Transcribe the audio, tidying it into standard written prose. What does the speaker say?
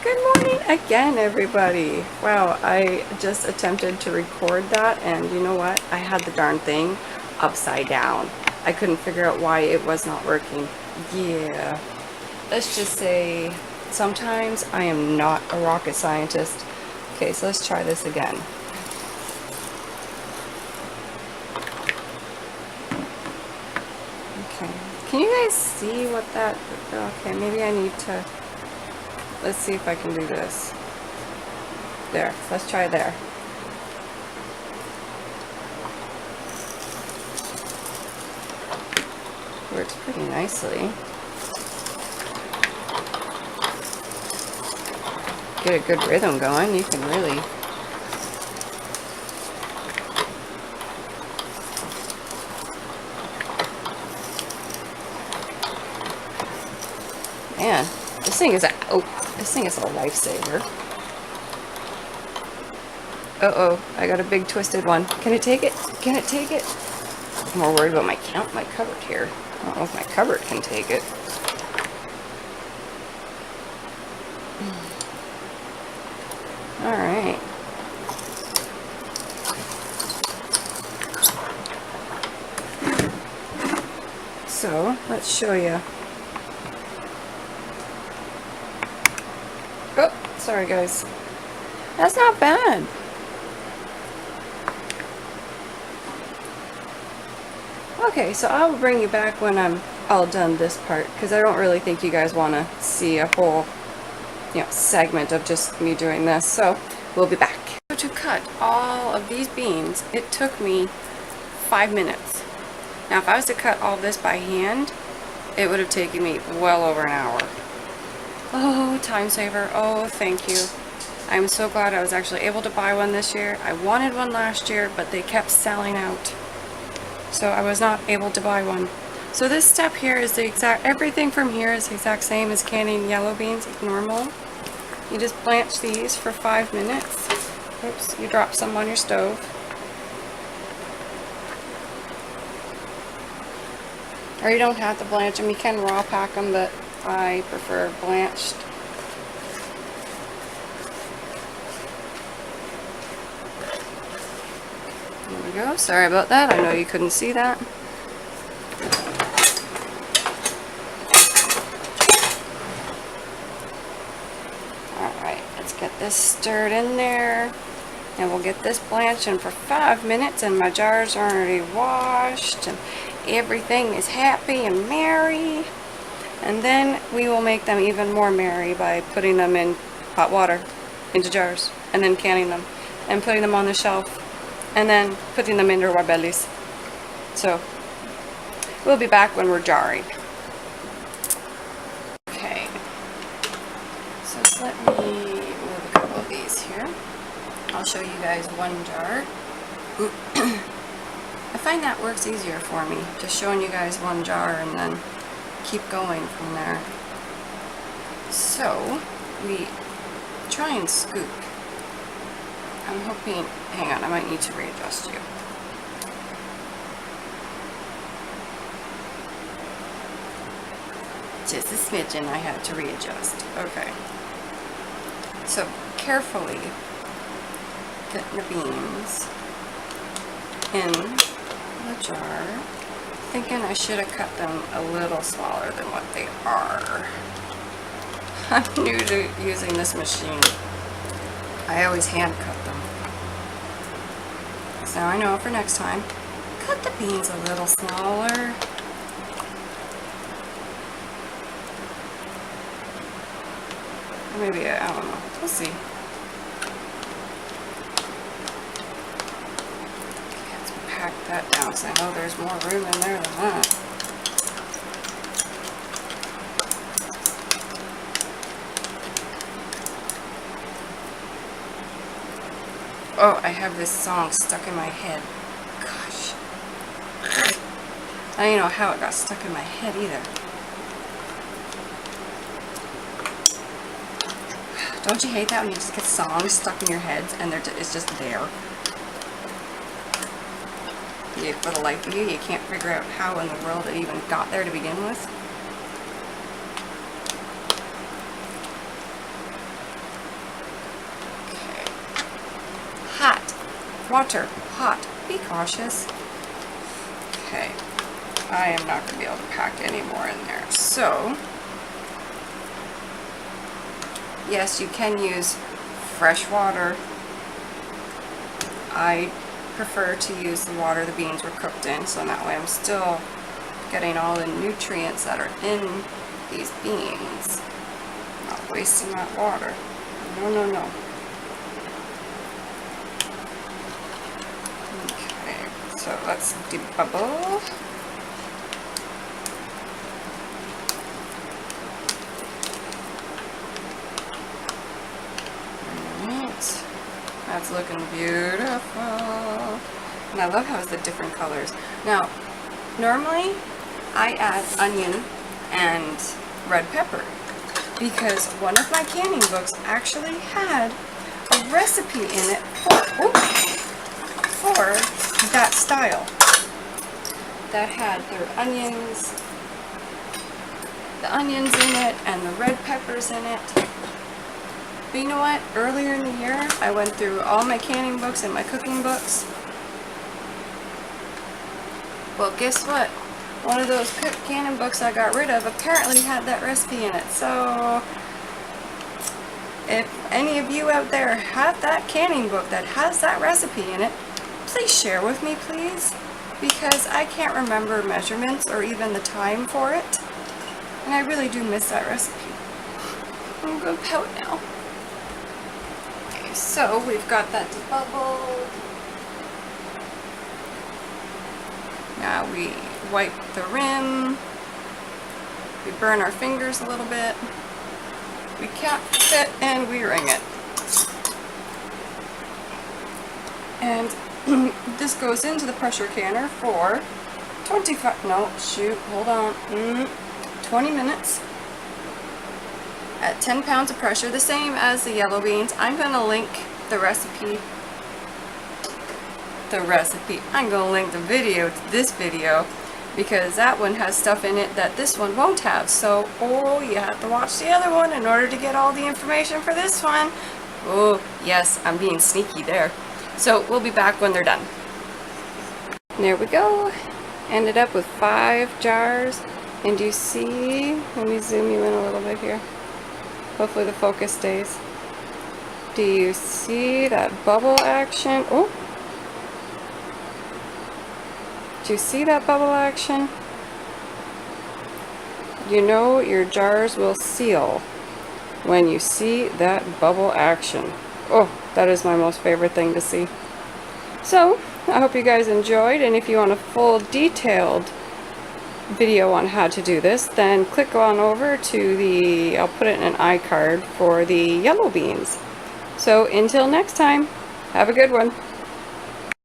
Good morning again, everybody. Wow, I just attempted to record that, and you know what? I had the darn thing upside down. I couldn't figure out why it was not working. Yeah, let's just say sometimes I am not a rocket scientist. Okay, so let's try this again. Okay, can you guys see what that... Okay, maybe I need to... Let's see if I can do this. There, let's try there. Works pretty nicely. Get a good rhythm going, you can really... Man, this thing is a lifesaver. Uh-oh, I got a big twisted one. Can it take it? Can it take it? I'm more worried about my cupboard here. I don't know if my cupboard can take it. Alright. So, let's show you. Oh, sorry guys. That's not bad. Okay, so I'll bring you back when I'm all done this part, because I don't really think you guys want to see a whole, segment of just me doing this. So we'll be back. So to cut all of these beans, it took me 5 minutes. Now, if I was to cut all this by hand, it would have taken me well over an hour. Oh, time saver. Oh, thank you. I'm so glad I was actually able to buy one this year. I wanted one last year, but they kept selling out. So I was not able to buy one. So this step here is everything from here is the exact same as canning yellow beans like normal. You just blanch these for 5 minutes. Oops, you drop some on your stove. Or you don't have to blanch them, you can raw pack them, but I prefer blanched. There we go, sorry about that, I know you couldn't see that. Alright, let's get this stirred in there. And we'll get this blanching for 5 minutes, and my jars are already washed, and everything is happy and merry. And then we will make them even more merry by putting them in hot water into jars, and then canning them, and putting them on the shelf, and then putting them into our bellies. So we'll be back when we're jarring. Okay, so let me move a couple of these here. I'll show you guys one jar. I find that works easier for me, just showing you guys one jar and then keep going from there. So we try and scoop. I'm hoping, hang on, I might need to readjust you. Just a smidgen I had to readjust. Okay. So carefully getting the beans in the jar. Thinking I should have cut them a little smaller than what they are. I'm new to using this machine. I always hand cut them. So I know for next time, cut the beans a little smaller. Maybe, I don't know. We'll see. Pack that down because I know there's more room in there than that. Oh, I have this song stuck in my head. Gosh. I don't even know how it got stuck in my head either. Don't you hate that when you just get songs stuck in your heads and it's just there? For the life of you, you can't figure out how in the world it even got there to begin with. water hot. Be cautious. Okay, I am not going to be able to pack any more in there. So, yes, you can use fresh water. I prefer to use the water the beans were cooked in, so that way I'm still getting all the nutrients that are in these beans. Not wasting that water. No, no, no. Okay, so let's debubble. Alright. That's looking beautiful. And I love how it's the different colors. Now, normally I add onion and red pepper because one of my canning books actually had a recipe in it for that style. That had their onions, the onions in it and the red peppers in it. But you know what? Earlier in the year, I went through all my canning books and my cooking books. Well, guess what? One of those canning books I got rid of apparently had that recipe in it. So, if any of you out there have that canning book that has that recipe in it, please share with me, please. Because I can't remember measurements or even the time for it. And I really do miss that recipe. I'm going to pout now. So we've got that debubbled. Now we wipe the rim. We burn our fingers a little bit. We cap it and we ring it. And this goes into the pressure canner for 20 minutes. At 10 pounds of pressure, the same as the yellow beans. I'm going to link the recipe. I'm going to link the video to this video because that one has stuff in it that this one won't have. So, you have to watch the other one in order to get all the information for this one. Oh, yes, I'm being sneaky there. So, we'll be back when they're done. There we go. Ended up with 5 jars. And do you see? Let me zoom you in a little bit here. Hopefully the focus stays. Do you see that bubble action? Oh! Do you see that bubble action? You know your jars will seal when you see that bubble action. Oh, that is my most favorite thing to see. So, I hope you guys enjoyed, and if you want a full detailed video on how to do this, then click on over to the, I'll put it in an iCard for the yellow beans. So until next time, have a good one.